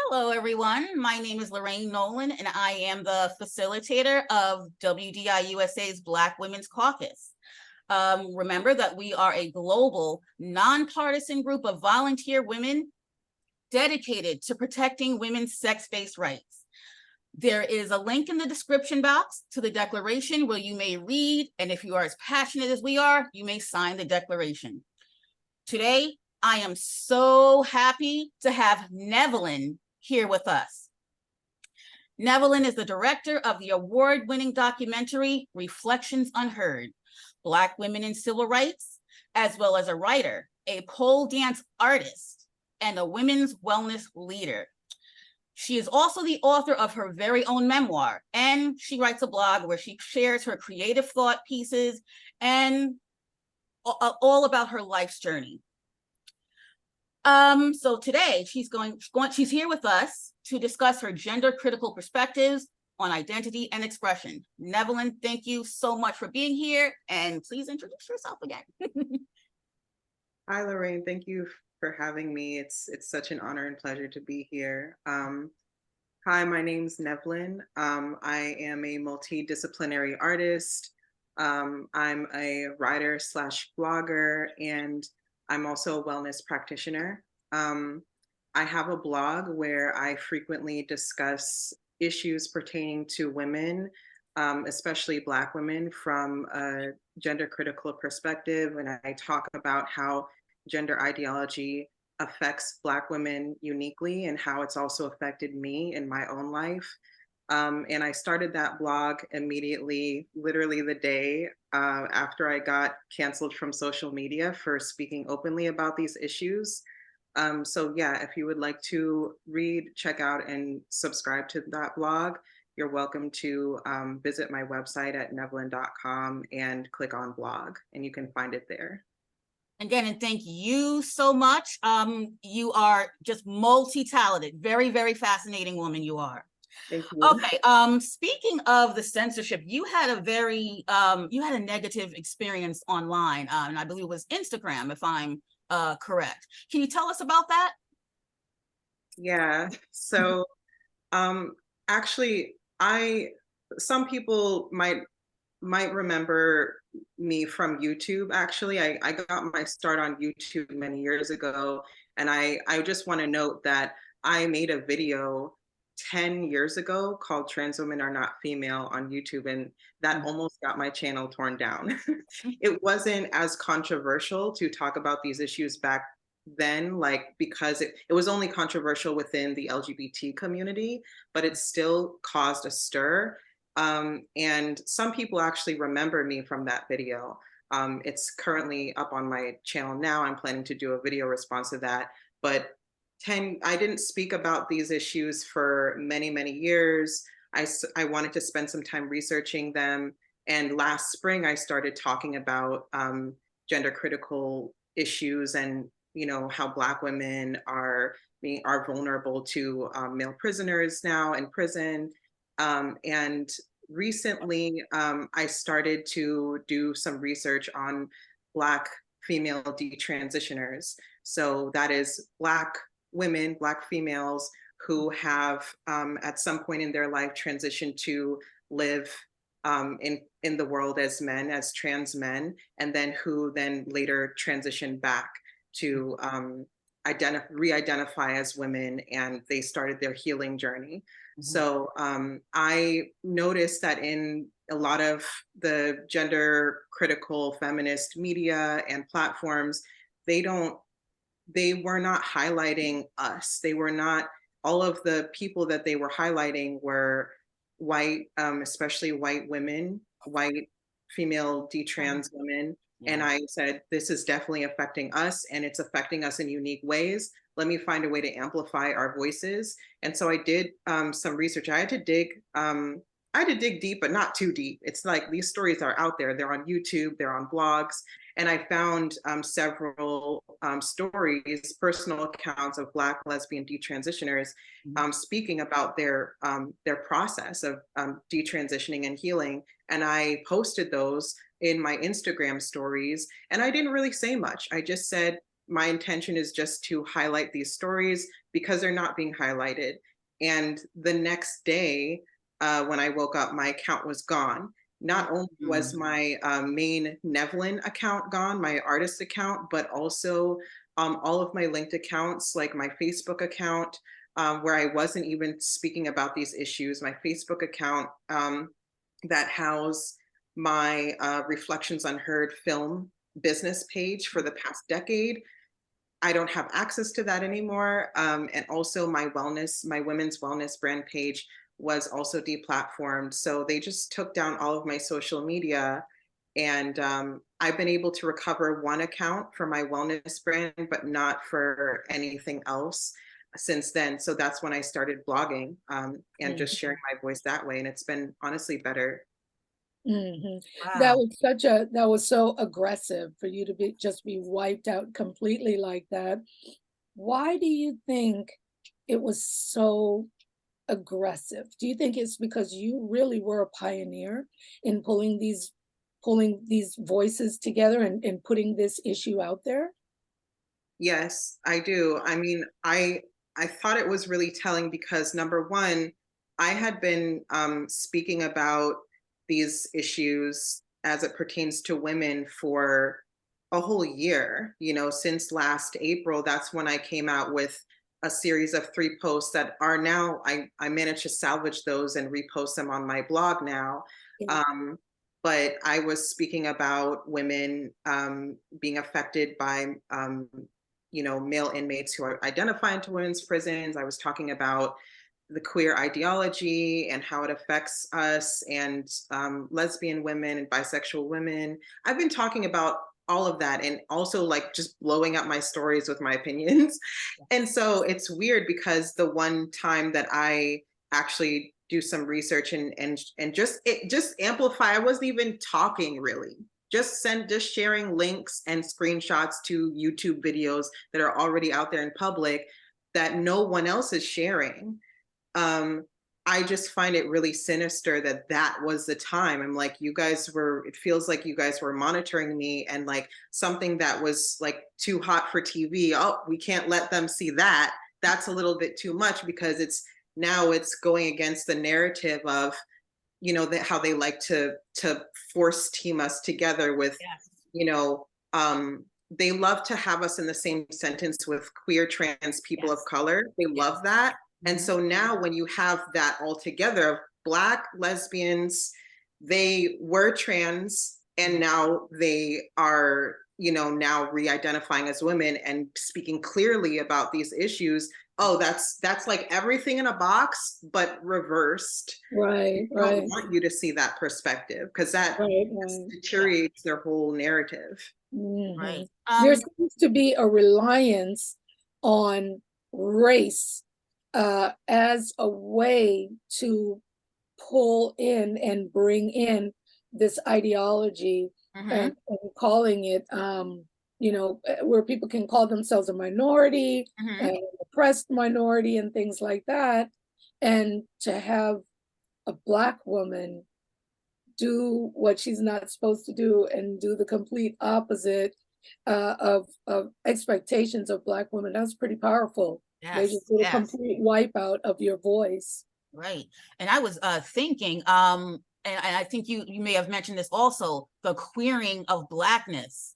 Hello, everyone. My name is Lorraine Nowlin, and I am the facilitator of WDI USA's Black Women's Caucus. Remember that we are a global, nonpartisan group of volunteer women dedicated to protecting women's sex-based rights. There is a link in the description box to the declaration where you may read, and if you are as passionate as we are, you may sign the declaration. Today, I am so happy to have Nowlin here with us. Nowlin is the director of the award-winning documentary Reflections Unheard, Black Women in Civil Rights, as well as a writer, a pole dance artist, and a women's wellness leader. She is also the author of her very own memoir, and she writes a blog where she shares her creative thought pieces and all about her life's journey. So today she's here with us to discuss her gender critical perspectives on identity and expression. Nowlin, thank you so much for being here, and please introduce yourself again. Hi, Lorraine. Thank you for having me. It's such an honor and pleasure to be here. Hi, my name's Nowlin. I am a multidisciplinary artist. I'm a writer slash blogger, and I'm also a wellness practitioner. I have a blog where I frequently discuss issues pertaining to women, especially Black women, from a gender critical perspective. And I talk about how gender ideology affects Black women uniquely and how it's also affected me in my own life. And I started that blog immediately, literally the day after I got canceled from social media for speaking openly about these issues. So yeah, if you would like to read, check out, and subscribe to that blog, you're welcome to visit my website at nowlin.com and click on blog, and you can find it there. Again, and thank you so much. You are just multi-talented, very, very fascinating woman you are. Thank you. Okay. Speaking of the censorship, you had a negative experience online, and I believe it was Instagram, if I'm correct. Can you tell us about that? Yeah. So, actually, some people might remember me from YouTube. Actually, I got my start on YouTube many years ago, and I just want to note that I made a video 10 years ago called Trans Women Are Not Female on YouTube, and that almost got my channel torn down. It wasn't as controversial to talk about these issues back then, like, because it was only controversial within the LGBT community, but it still caused a stir. And some people actually remember me from that video. It's currently up on my channel now. I'm planning to do a video response to that, but I didn't speak about these issues for many, many years. I wanted to spend some time researching them. And last spring, I started talking about gender critical issues and, how Black women are vulnerable to male prisoners now in prison. And recently, I started to do some research on Black female detransitioners. So that is Black women, Black females who have at some point in their life transitioned to live in the world as men, as trans men, and then who then later transition back to re-identify as women, and they started their healing journey. So I noticed that in a lot of the gender critical feminist media and platforms, they were not highlighting us. They were not, all of the people that they were highlighting were white, especially white women, white female detrans women. Yeah. And I said, this is definitely affecting us, and it's affecting us in unique ways. Let me find a way to amplify our voices. And so I did some research. I had to dig deep, but not too deep. It's like these stories are out there. They're on YouTube, they're on blogs. And I found several stories, personal accounts of Black lesbian detransitioners speaking about their process of detransitioning and healing. And I posted those in my Instagram stories. And I didn't really say much. I just said, my intention is just to highlight these stories because they're not being highlighted. And the next day, when I woke up, my account was gone. Not only was my main Nevlin account gone, my artist account, but also all of my linked accounts, like my Facebook account, where I wasn't even speaking about these issues, my Facebook account that housed my Reflections Unheard film business page for the past decade. I don't have access to that anymore. And also my women's wellness brand page was also deplatformed. So they just took down all of my social media. And I've been able to recover one account for my wellness brand, but not for anything else since then. So that's when I started blogging and just sharing my voice that way. And it's been honestly better. Wow. That was so aggressive for you to be wiped out completely like that. Why do you think it was so aggressive? Do you think it's because you really were a pioneer in pulling these voices together and putting this issue out there? Yes, I do. I mean, I thought it was really telling because number one, I had been speaking about these issues as it pertains to women for a whole year. You know, since last April, that's when I came out with a series of 3 posts that are now, I managed to salvage those and repost them on my blog now. Yeah. But I was speaking about women being affected by you know, male inmates who are identifying to women's prisons. I was talking about the queer ideology and how it affects us and lesbian women and bisexual women. I've been talking about all of that and also like just blowing up my stories with my opinions. And so it's weird because the one time that I actually do some research and just amplify, I wasn't even talking really. Just sharing links and screenshots to YouTube videos that are already out there in public that no one else is sharing. I just find it really sinister that that was the time. I'm like, it feels like you guys were monitoring me and like something that was like too hot for TV. Oh, we can't let them see that. That's a little bit too much because it's going against the narrative of, you know, how they like to force team us together with, you know, they love to have us in the same sentence with queer, trans, people of color. They love that. And so now when you have that all together, Black lesbians, they were trans and now they are, you know, now re-identifying as women and speaking clearly about these issues. Oh, that's like everything in a box, but reversed. Right, I don't right. want you to see that perspective because that Right. deteriorates their whole narrative. Right. There seems to be a reliance on race as a way to pull in and bring in this ideology and calling it, you know, where people can call themselves a minority, an oppressed minority and things like that. And to have a Black woman do what she's not supposed to do and do the complete opposite of expectations of Black women, that's pretty powerful. They just did a complete wipeout of your voice. Right. And I was thinking, and I think you may have mentioned this also, the queering of Blackness,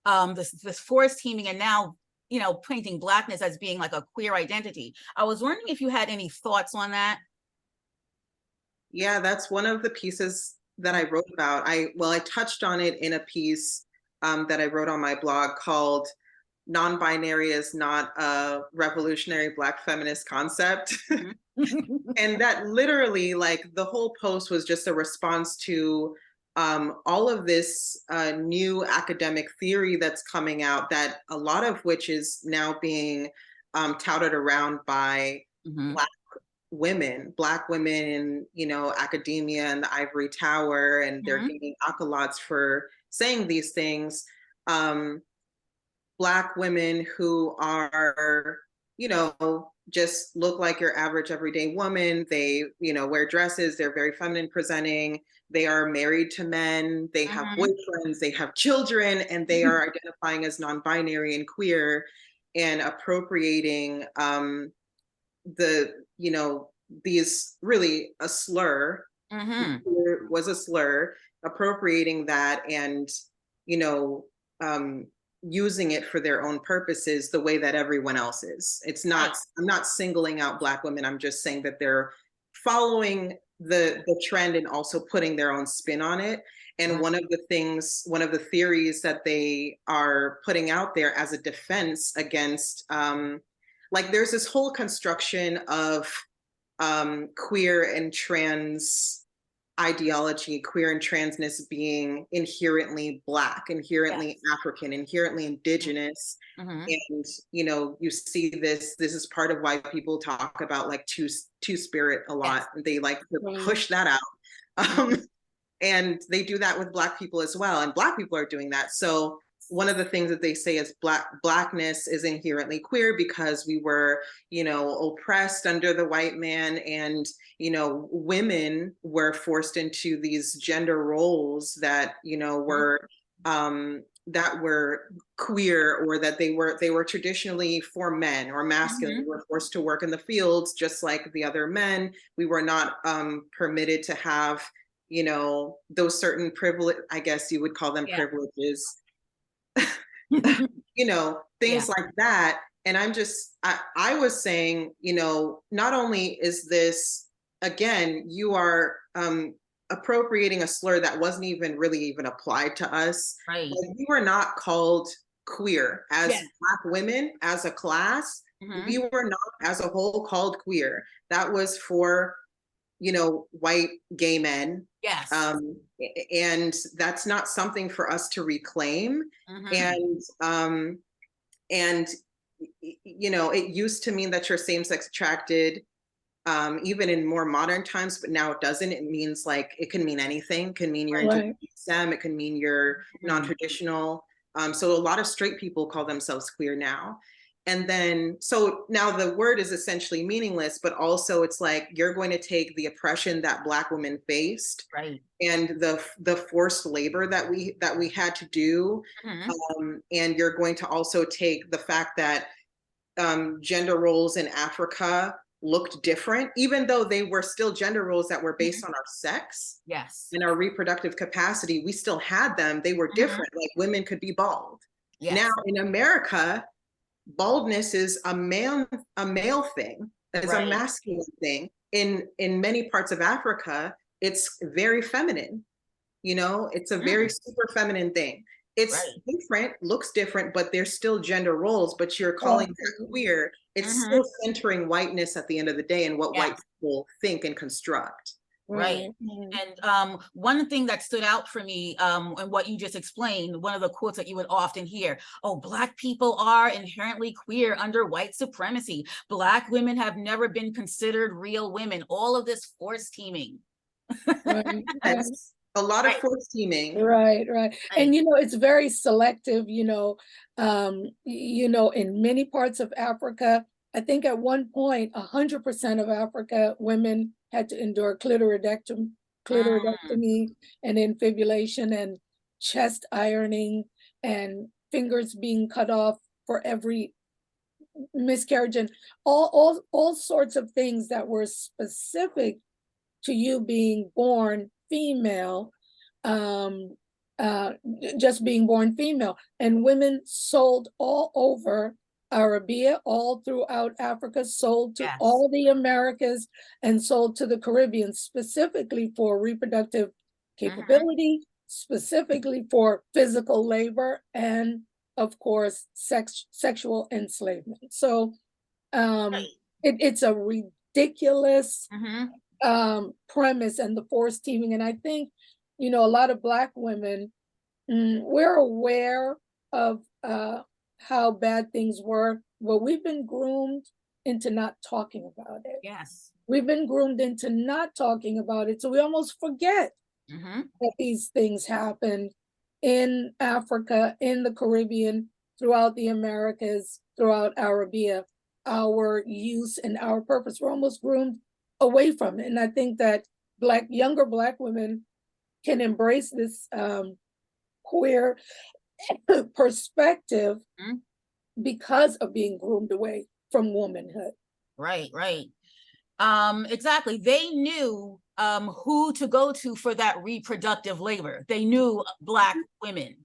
this forced teaming, and now, you know, painting Blackness as being like a queer identity. I was wondering if you had any thoughts on that. Yeah, that's one of the pieces that I wrote about. I touched on it in a piece that I wrote on my blog called "Non-binary is not a revolutionary Black feminist concept." And that literally, like, the whole post was just a response to all of this new academic theory that's coming out, that a lot of which is now being touted around by Black women in, you know, academia and the ivory tower, and they're gaining accolades for saying these things. Black women who are you know, just look like your average everyday woman. They, you know, wear dresses. They're very feminine presenting. They are married to men. They have boyfriends. They have children, and they are identifying as non-binary and queer, and appropriating you know, these really a slur. Queer was a slur, appropriating that, and you know, using it for their own purposes the way that everyone else is. It's not, I'm not singling out Black women. I'm just saying that they're following the trend and also putting their own spin on it. And one of the things, one of the theories that they are putting out there as a defense against, like there's this whole construction of queer and trans ideology, queer and transness being inherently Black, inherently African, inherently indigenous. And you know, you see this is part of why people talk about like two-spirit a lot. They like to push that out. And they do that with Black people as well, and Black people are doing that. So one of the things that they say is Blackness is inherently queer because we were, you know, oppressed under the white man, and you know, women were forced into these gender roles that, you know, were that were queer, or that they were traditionally for men or masculine. We were forced to work in the fields just like the other men. We were not permitted to have, you know, those certain privilege, I guess you would call them privileges, you know, things like that. And I was saying, you know, not only is this, again, you are appropriating a slur that wasn't even really applied to us. Like, we were not called queer as Black women, as a class. We were not as a whole called queer. That was for, you know, white gay men. And that's not something for us to reclaim. And you know, it used to mean that you're same-sex attracted, even in more modern times, but now it doesn't. It means like, it can mean anything. It can mean you're into STEM, it can mean you're non-traditional. So a lot of straight people call themselves queer now. And then, so now the word is essentially meaningless, but also it's like, you're going to take the oppression that Black women faced, and the forced labor that we had to do. And you're going to also take the fact that gender roles in Africa looked different, even though they were still gender roles that were based on our sex and our reproductive capacity. We still had them. They were different. Like, women could be bald. Now in America, baldness is a male thing. It's a masculine thing. In many parts of Africa, it's very feminine. You know, it's a very super feminine thing. It's different, looks different, but they're still gender roles. But you're calling that queer. It's still centering whiteness at the end of the day, and what white people think and construct. And one thing that stood out for me, and what you just explained, one of the quotes that you would often hear: oh, Black people are inherently queer under white supremacy. Black women have never been considered real women. All of this force teaming. A lot of force teaming. And you know, it's very selective. You know, in many parts of Africa, I think at one point 100% of Africa women had to endure clitoridectomy and infibulation and chest ironing and fingers being cut off for every miscarriage, and all sorts of things that were specific to you being born female, just being born female. And women sold all over Arabia, all throughout Africa, sold to all the Americas, and sold to the Caribbean, specifically for reproductive capability, specifically for physical labor, and of course, sexual enslavement. So it's a ridiculous premise, and the force teaming. And I think, you know, a lot of Black women, we're aware of how bad things were, but we've been groomed into not talking about it. We've been groomed into not talking about it. So we almost forget that these things happened in Africa, in the Caribbean, throughout the Americas, throughout Arabia. our use and our purpose. We're almost groomed away from it. And I think that younger Black women can embrace this queer perspective Mhm. because of being groomed away from womanhood. Right, right. Exactly. They knew who to go to for that reproductive labor. They knew Black women.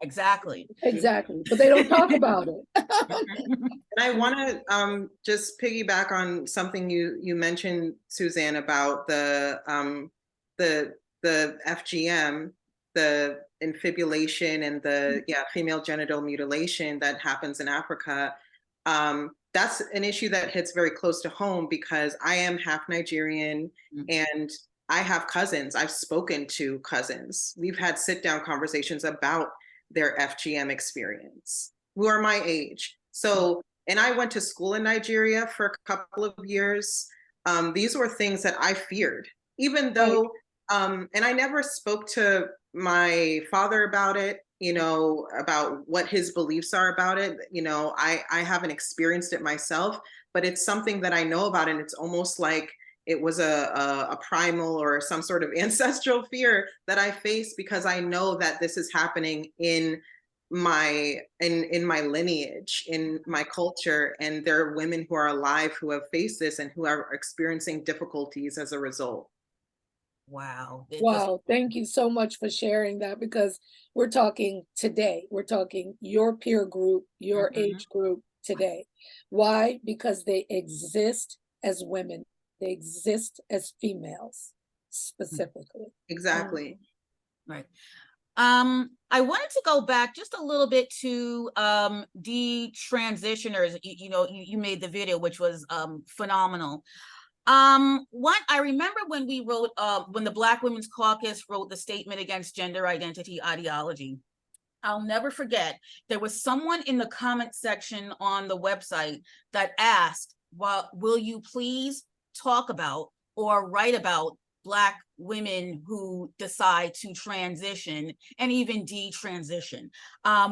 Exactly. Exactly. But they don't talk about it. And I want to just piggyback on something you mentioned, Suzanne, about the FGM, the infibulation, and the female genital mutilation that happens in Africa. That's an issue that hits very close to home because I am half Nigerian and I have cousins. I've spoken to cousins. We've had sit-down conversations about their FGM experience, who are my age. So, and I went to school in Nigeria for a couple of years. These were things that I feared, even though, and I never spoke to my father about it, you know, about what his beliefs are about it. You know, I haven't experienced it myself, but it's something that I know about. And it's almost like it was a primal or some sort of ancestral fear that I face because I know that this is happening in my lineage, in my culture, and there are women who are alive who have faced this and who are experiencing difficulties as a result. Wow. Wow, thank you so much for sharing that, because we're talking today. We're talking your peer group, your age group today. Why? Because they exist as women. They exist as females, specifically. Exactly. Right. I wanted to go back just a little bit to detransitioners. You know, you made the video, which was phenomenal. What I remember when we wrote, when the Black Women's Caucus wrote the statement against gender identity ideology, I'll never forget, there was someone in the comment section on the website that asked, well, will you please talk about or write about Black women who decide to transition and even detransition?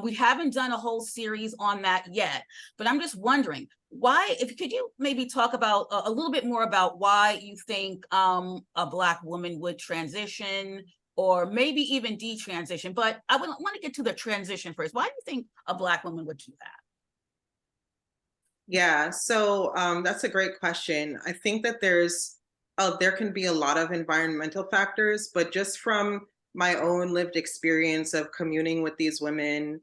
We haven't done a whole series on that yet, but I'm just wondering why, could you maybe talk about a little bit more about why you think a Black woman would transition or maybe even detransition? But I want to get to the transition first. Why do you think a Black woman would do that? Yeah, so that's a great question. I think that there can be a lot of environmental factors, but just from my own lived experience of communing with these women,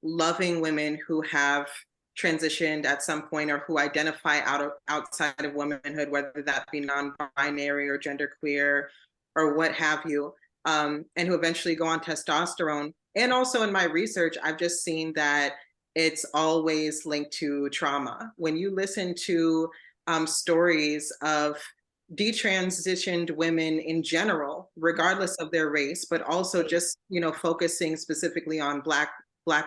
loving women who have transitioned at some point or who identify outside of womanhood, whether that be non-binary or genderqueer or what have you, and who eventually go on testosterone. And also in my research, I've just seen that it's always linked to trauma. When you listen to stories of detransitioned women in general, regardless of their race, but also just, you know, focusing specifically on Black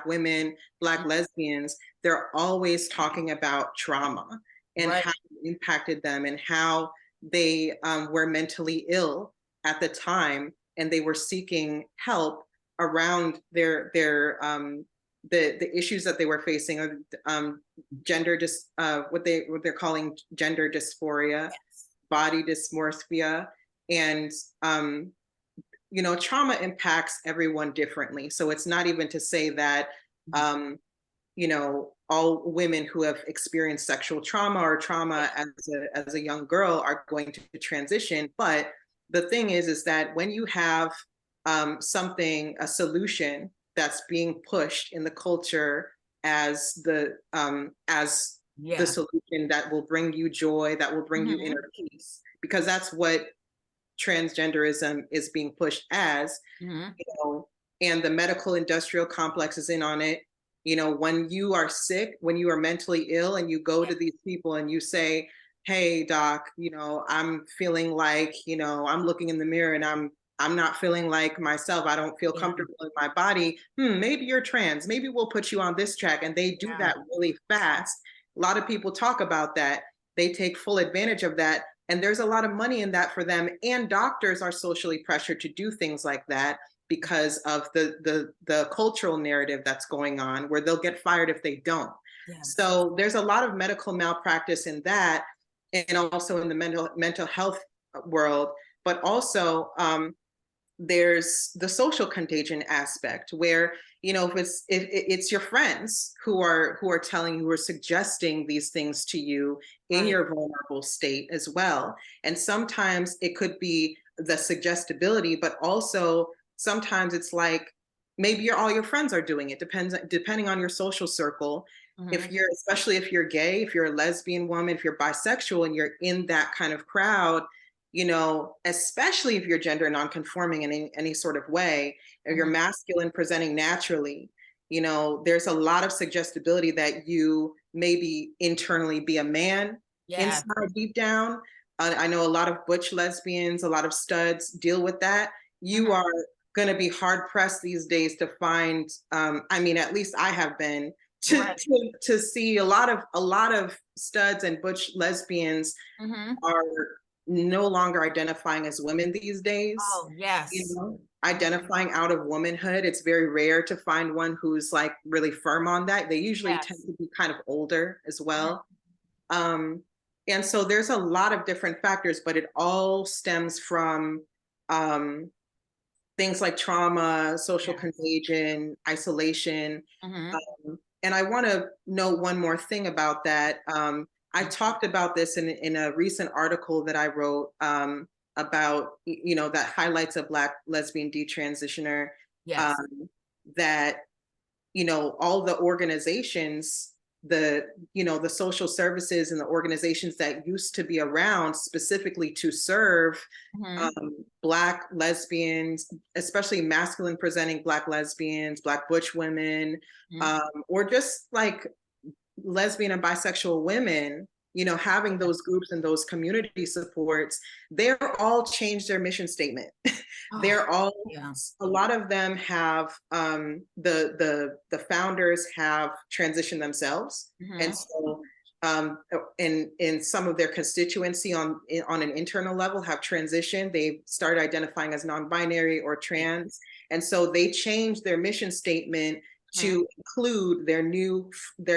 women, Black lesbians, they're always talking about trauma and how it impacted them and how they were mentally ill at the time and they were seeking help around the issues that they were facing, of what they're calling gender dysphoria, body dysmorphia, and you know, trauma impacts everyone differently. So it's not even to say that you know, all women who have experienced sexual trauma or trauma as a young girl are going to transition. But the thing is that when you have a solution that's being pushed in the culture as the solution that will bring you joy, that will bring you inner peace, because that's what transgenderism is being pushed as, you know, and the medical industrial complex is in on it. You know, when you are sick, when you are mentally ill and you go to these people and you say, hey, doc, you know, I'm feeling like, you know, I'm looking in the mirror and I'm not feeling like myself. I don't feel comfortable in my body. Maybe you're trans. Maybe we'll put you on this track. And they do that really fast. A lot of people talk about that. They take full advantage of that. And there's a lot of money in that for them. And doctors are socially pressured to do things like that because of the cultural narrative that's going on, where they'll get fired if they don't. Yes. So there's a lot of medical malpractice in that, and also in the mental health world, but also there's the social contagion aspect where, you know, if it's your friends who are telling you, who are suggesting these things to you in Right. your vulnerable state as well. And sometimes it could be the suggestibility, but also sometimes it's like maybe all your friends are doing it, depending on your social circle. If Mhm. you're, especially if you're gay, if you're a lesbian woman, if you're bisexual and you're in that kind of crowd, you know, especially if you're gender nonconforming in any sort of way, or you're Mhm. masculine presenting naturally, you know, there's a lot of suggestibility that you maybe internally be a man Yeah. inside deep down. I know a lot of butch lesbians, a lot of studs deal with that. You Mhm. are going to be hard pressed these days to find, I mean, at least I have been, Right. to see a lot of studs and butch lesbians Mhm. are no longer identifying as women these days, Oh, you yes. know, identifying out of womanhood. It's very rare to find one who's like really firm on that. They usually tend Yes. to be kind of older as Mhm. well. Um, and so there's a lot of different factors, but it all stems from um, things like trauma, social Yes. contagion, isolation. Mhm. And I want to note one more thing about that. I talked about this in a recent article that I wrote about, you know, that highlights a Black lesbian detransitioner, Yes. um, that, you know, all the organizations, the, you know, the social services and the organizations that used to be around specifically to serve Mhm. Black lesbians, especially masculine presenting Black lesbians, Black butch women, Mhm. or just like lesbian and bisexual women, you know, having Yes. those groups and those community supports, they're all changed their mission statement. Oh, They're all, yeah. a lot of them have, the founders have transitioned themselves. And Mhm. so in some of their constituency on an internal level have transitioned. They've started identifying as non-binary or Right. trans. And so they changed their mission statement Mhm. to include their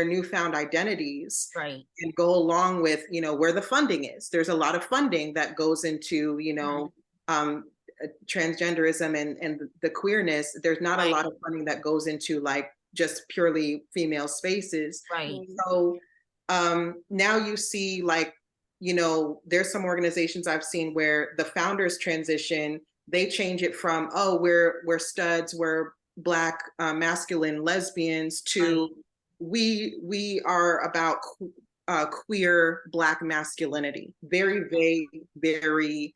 newfound identities Right. and go along with, you know, where the funding is. There's a lot of funding that goes into, you Mhm. know, transgenderism and the queerness. There's not a Right. lot of funding that goes into like just purely female spaces. Right. So now you see like, you know, there's some organizations I've seen where the founders transition, they change it from, oh, we're studs, we're Black masculine lesbians, Right. to we are about queer Black masculinity. Very vague, very,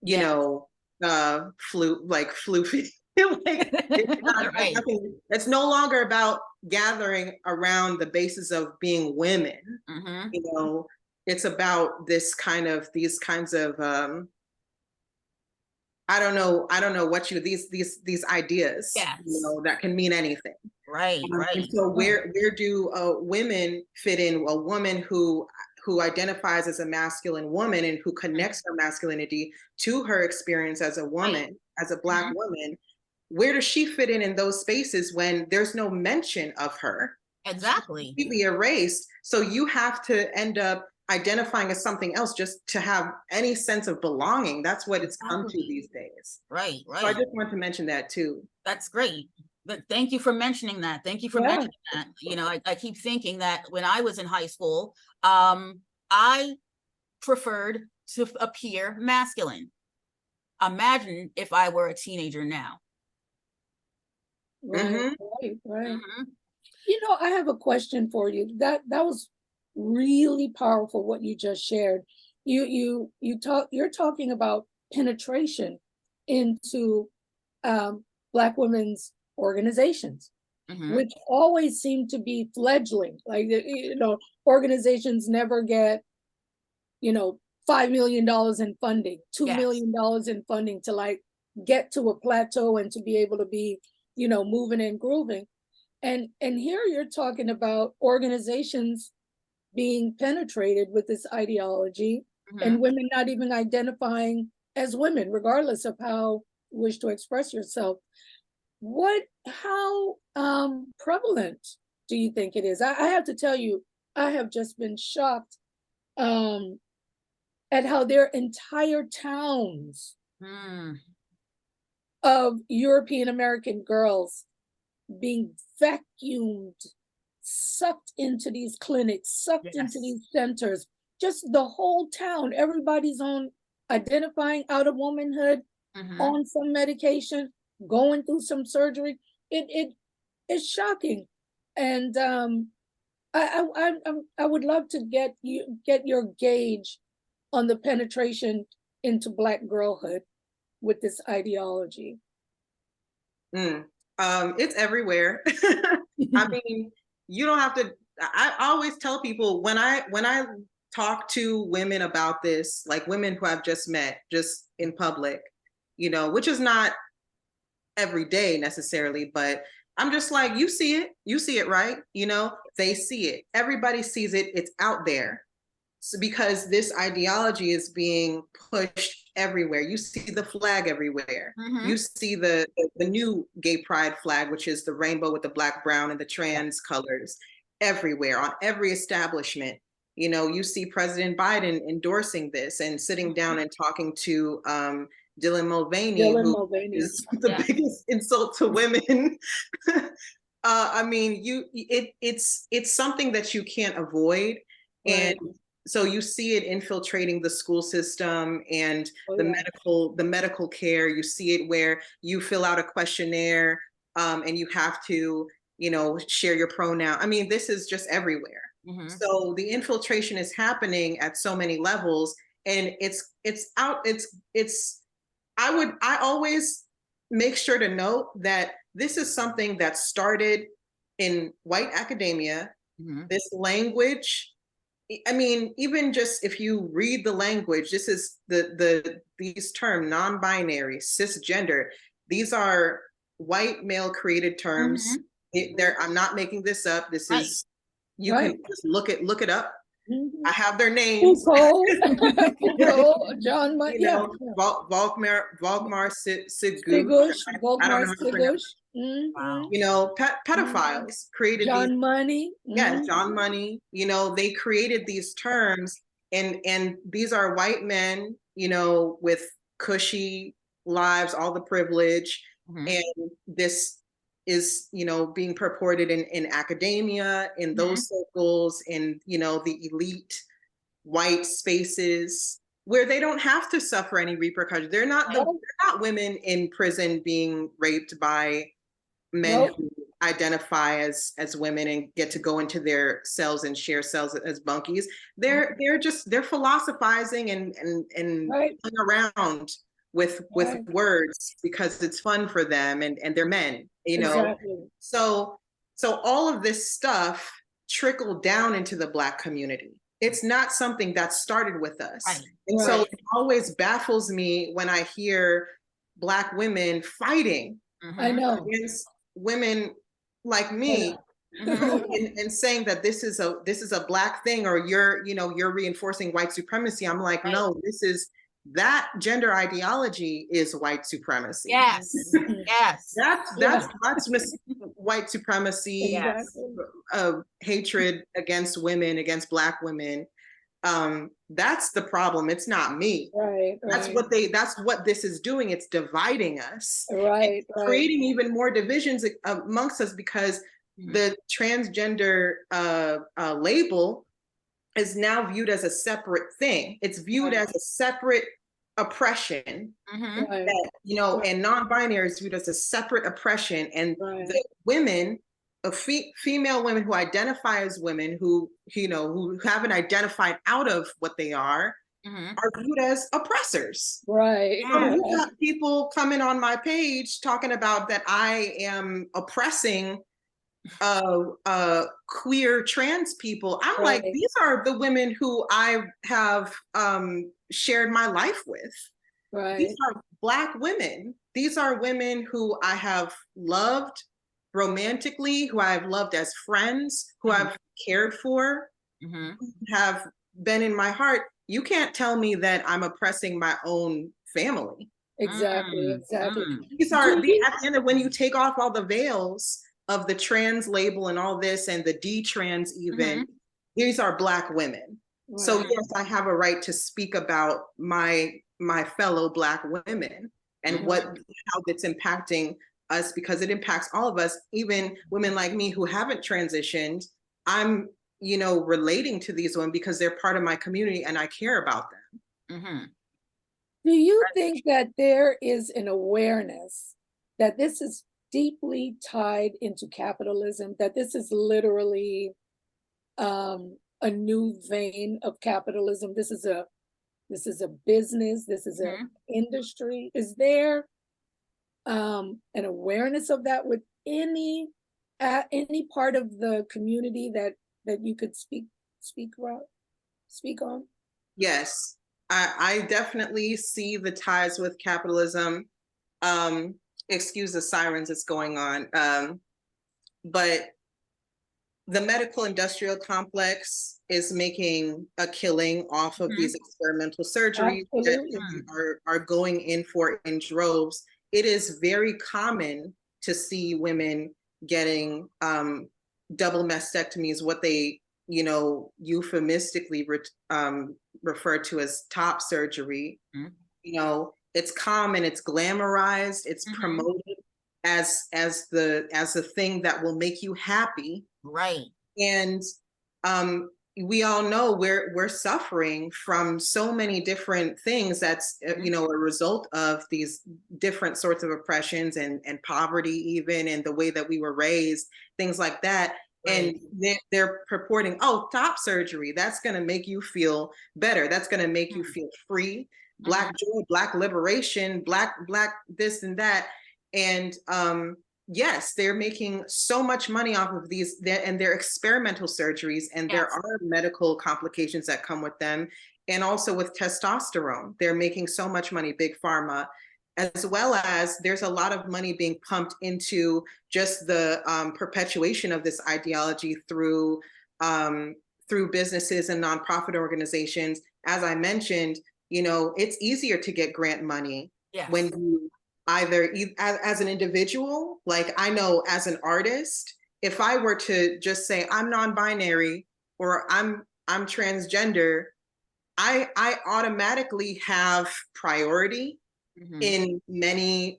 you Yeah. know, floofy. Like it's Right. nothing. It's no longer about gathering around the basis of being women. Mhm. You know, it's about these kinds of I don't know what these ideas, you Yes. know, that can mean anything. Right. And Right. so Right. where do women fit in? A woman who identifies as a masculine woman and who Mhm. connects her masculinity to her experience as a Right. woman, as a Black Mhm. woman, where does she fit in those spaces when there's no mention of her? She's Exactly. completely erased. So you have to end up identifying as something else just to have any sense of belonging. That's what it's come to Exactly. these days. Right. So I Right. just want to mention that too. That's great. But thank you for mentioning that. Thank you for Yeah. mentioning that. You know, I keep thinking that when I was in high school, I preferred to appear masculine. Imagine if I were a teenager now. Right. Hmm. Right. Right. Mhm. You know, I have a question for you. That was really powerful what you just shared. You're talking about penetration into Black women's organizations, Mhm. which always seem to be fledgling. Like organizations never get, $5 million in funding, $2 Yes. million in funding to like get to a plateau and to be able to be, moving and grooving. And here you're talking about organizations being penetrated with this ideology and Mhm. women not even identifying as women, regardless of how you wish to express yourself. How prevalent do you think it is? I have to tell you, I have just been shocked at how their entire towns of European American girls being vacuumed, sucked into these clinics, sucked into these centers, just the whole town, everybody's on identifying out of womanhood, on some medication, going through some surgery. It's shocking. And I would love to get your gauge on the penetration into Black girlhood with this ideology. It's everywhere. I mean, you don't have to. I always tell people when I talk to women about this, like women who I've just met just in public, you know, which is not every day necessarily, but I'm just like, you see it, right? You know, they see it. Everybody sees it. It's out there. So because this ideology is being pushed everywhere. You see the flag everywhere. You see the new gay pride flag, which is the rainbow with the black, brown, and the trans colors everywhere on every establishment. You know, you see President Biden endorsing this and sitting down and talking to Dylan Mulvaney, who is the biggest insult to women. I mean, it's something that you can't avoid. And so you see it infiltrating the school system and the medical care. You see it where you fill out a questionnaire and you have to, you know, share your pronoun. I mean, this is just everywhere. So the infiltration is happening at so many levels, and I always make sure to note that this is something that started in white academia. This language, I mean, even just if you read the language, this is these terms, non-binary, cisgender, these are white male created terms. I'm not making this up. This is, you can just look it up. I have their names. Foucault, John, Volkmar Sigurd. I don't know how to pronounce. You know, pedophiles created John Money. John Money. You know, they created these terms, and these are white men, you know, with cushy lives, all the privilege, and this is, you know, being purported in academia, in those circles, in, you know, the elite white spaces where they don't have to suffer any repercussions. They're not women in prison being raped by men who identify as women and get to go into their cells and share cells as bunkies. They're philosophizing and playing around with words because it's fun for them, and they're men, you know. So all of this stuff trickled down into the Black community. It's not something that started with us. And so it always baffles me when I hear Black women fighting against women like me, and saying that this is a Black thing, or you're reinforcing white supremacy. I'm like, no, that gender ideology is white supremacy. That's white supremacy, hatred against women, against Black women. That's the problem. It's not me. That's what this is doing. It's dividing us, creating even more divisions amongst us, because the transgender label is now viewed as a separate thing. It's viewed as a separate oppression, that, you know, and non-binary is viewed as a separate oppression. And the women, female women who identify as women, who, you know, who haven't identified out of what they are viewed as oppressors. You got people coming on my page talking about that I am oppressing queer trans people. I'm like, these are the women who I have shared my life with. These are Black women. These are women who I have loved romantically, who I've loved as friends, who I've cared for, have been in my heart. You can't tell me that I'm oppressing my own family. Exactly. These are at the end of, when you take off all the veils of the trans label and all this and the detrans even, these are Black women. So Right. yes, I have a right to speak about my fellow Black women and how it's impacting us, because it impacts all of us, even women like me who haven't transitioned. I'm, you know, relating to these women because they're part of my community and I care about them. Do you think that there is an awareness that this is deeply tied into capitalism, that this is literally a new vein of capitalism? This is a business, this is an industry. Is there an awareness of that with any part of the community that you could speak on? Yes, I definitely see the ties with capitalism. Excuse the sirens that's going on. But the medical industrial complex is making a killing off of these experimental surgeries that are going in for in droves. It is very common to see women getting double mastectomies, what they, you know, euphemistically refer to as top surgery. You know, it's common, it's glamorized, it's promoted as the thing that will make you happy. Right. And we all know we're suffering from so many different things that's you know, a result of these different sorts of oppressions and poverty even, and the way that we were raised, things like that. And they're purporting, oh, top surgery, that's going to make you feel better, that's going to make you feel free, Black joy, Black liberation, black this and that. And yes, they're making so much money off of these, and they're experimental surgeries, and there are medical complications that come with them. And also with testosterone, they're making so much money, big pharma, as well as there's a lot of money being pumped into just the perpetuation of this ideology through businesses and nonprofit organizations. As I mentioned, you know, it's easier to get grant money when you either as an individual, like I know as an artist, if I were to just say I'm non-binary or I'm transgender, I automatically have priority in many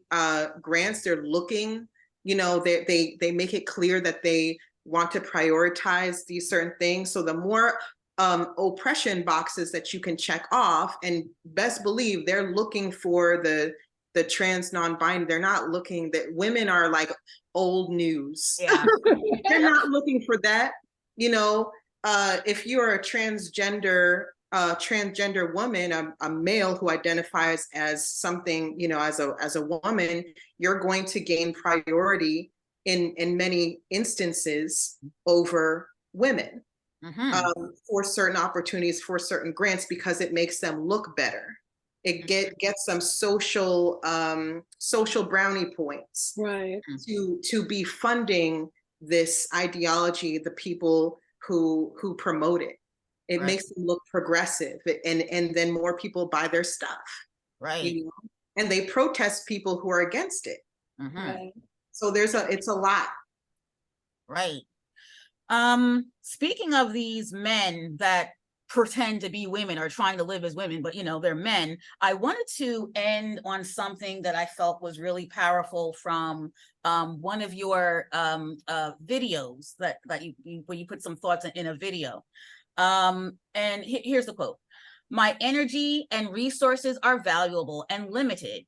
grants. They're looking, you know, they make it clear that they want to prioritize these certain things. So the more oppression boxes that you can check off, and best believe they're looking for the trans non-binary. They're not looking, that women are like old news. They're not looking for that. You know, if you're a transgender woman, a male who identifies as something, you know, as a woman, you're going to gain priority in many instances over women for certain opportunities, for certain grants, because it makes them look better. It gets some social brownie points, right, to be funding this ideology, the people who promote it. It makes them look progressive, and then more people buy their stuff, you know? And they protest people who are against it. right. So it's a lot. Right. Speaking of these men that pretend to be women or trying to live as women, but you know, they're men, I wanted to end on something that I felt was really powerful from one of your videos that you where you put some thoughts in a video. And here's the quote: "My energy and resources are valuable and limited,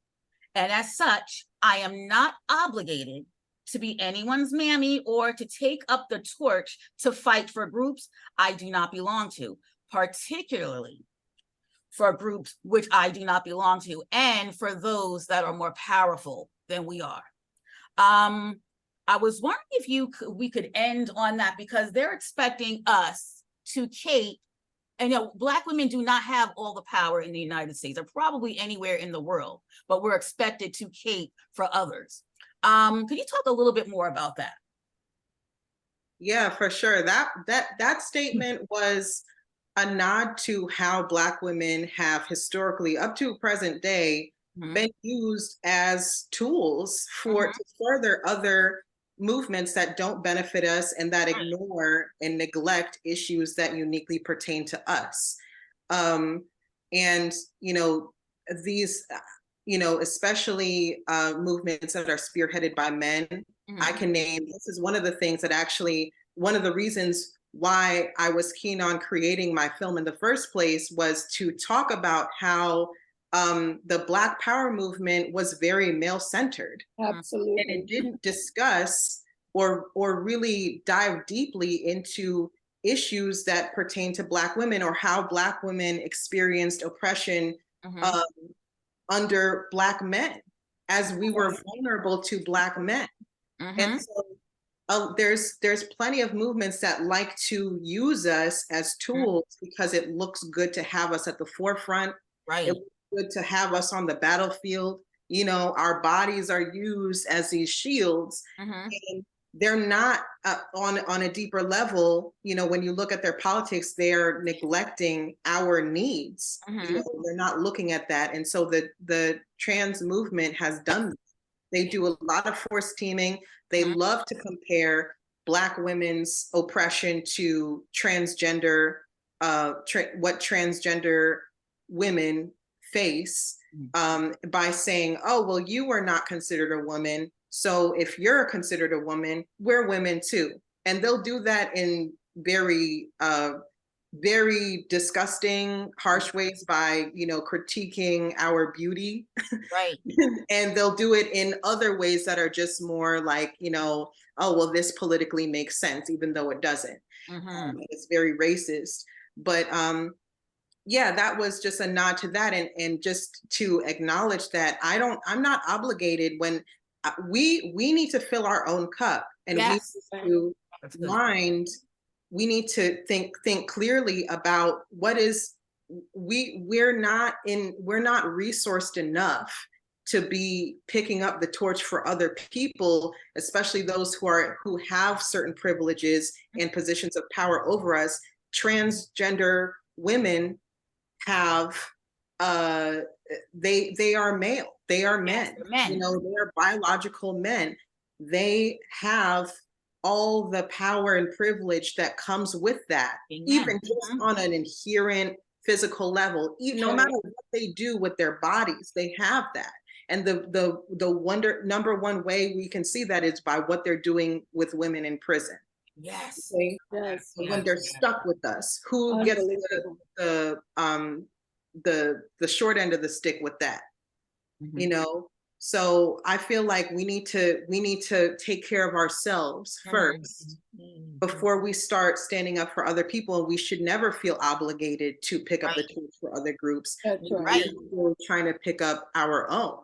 and as such, I am not obligated to be anyone's mammy or to take up the torch to fight for groups I do not belong to, particularly for groups which I do not belong to, and for those that are more powerful than we are." I was wondering if we could end on that, because they're expecting us to cape. And you know, Black women do not have all the power in the United States or probably anywhere in the world, but we're expected to cape for others. Could you talk a little bit more about that? Yeah, for sure. That statement was a nod to how Black women have historically, up to present day, been used as tools to further other movements that don't benefit us and that ignore and neglect issues that uniquely pertain to us. And, you know, these, you know, especially movements that are spearheaded by men, I can name, this is one of the things that actually, one of the reasons why I was keen on creating my film in the first place was to talk about how the Black Power movement was very male-centered. Absolutely. And it didn't discuss or really dive deeply into issues that pertain to Black women or how Black women experienced oppression under Black men, as we were vulnerable to Black men. And so there's plenty of movements that like to use us as tools because it looks good to have us at the forefront. It looks good to have us on the battlefield. You know, our bodies are used as these shields, and they're not on a deeper level. You know, when you look at their politics, they're neglecting our needs. You know, they're not looking at that. And so the trans movement has done. They do a lot of force teaming. They love to compare Black women's oppression to transgender, what transgender women face by saying, oh, well, you are not considered a woman. So if you're considered a woman, we're women too. And they'll do that in very, very disgusting, harsh ways by, you know, critiquing our beauty. And they'll do it in other ways that are just more like, you know, oh, well, this politically makes sense, even though it doesn't. It's very racist. But yeah, that was just a nod to that, and just to acknowledge that I'm not obligated when we need to fill our own cup, and we need to mind. We need to think clearly about what is we're not resourced enough to be picking up the torch for other people, especially those who have certain privileges and positions of power over us. Transgender women have they are male, they are men. You know, they're biological men. They have all the power and privilege that comes with that, even just on an inherent physical level. Even no matter what they do with their bodies, they have that. And the number one way we can see that is by what they're doing with women in prison. Okay? When they're stuck with us, who gets the short end of the stick with that? You know. So I feel like we need to take care of ourselves first before we start standing up for other people. And we should never feel obligated to pick up the torch for other groups. We're trying to pick up our own.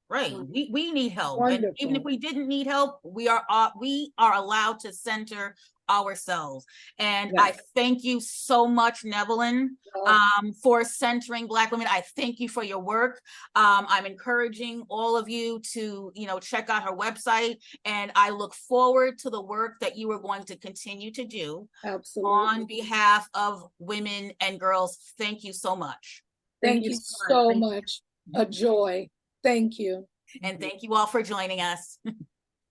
We need help. And even if we didn't need help, we are allowed to center ourselves. And I thank you so much, Nowlin, for centering Black women. I thank you for your work. I'm encouraging all of you to, you know, check out her website, and I look forward to the work that you are going to continue to do on behalf of women and girls. Thank you so much. Thank you so much. A joy. Thank you. And thank you all for joining us.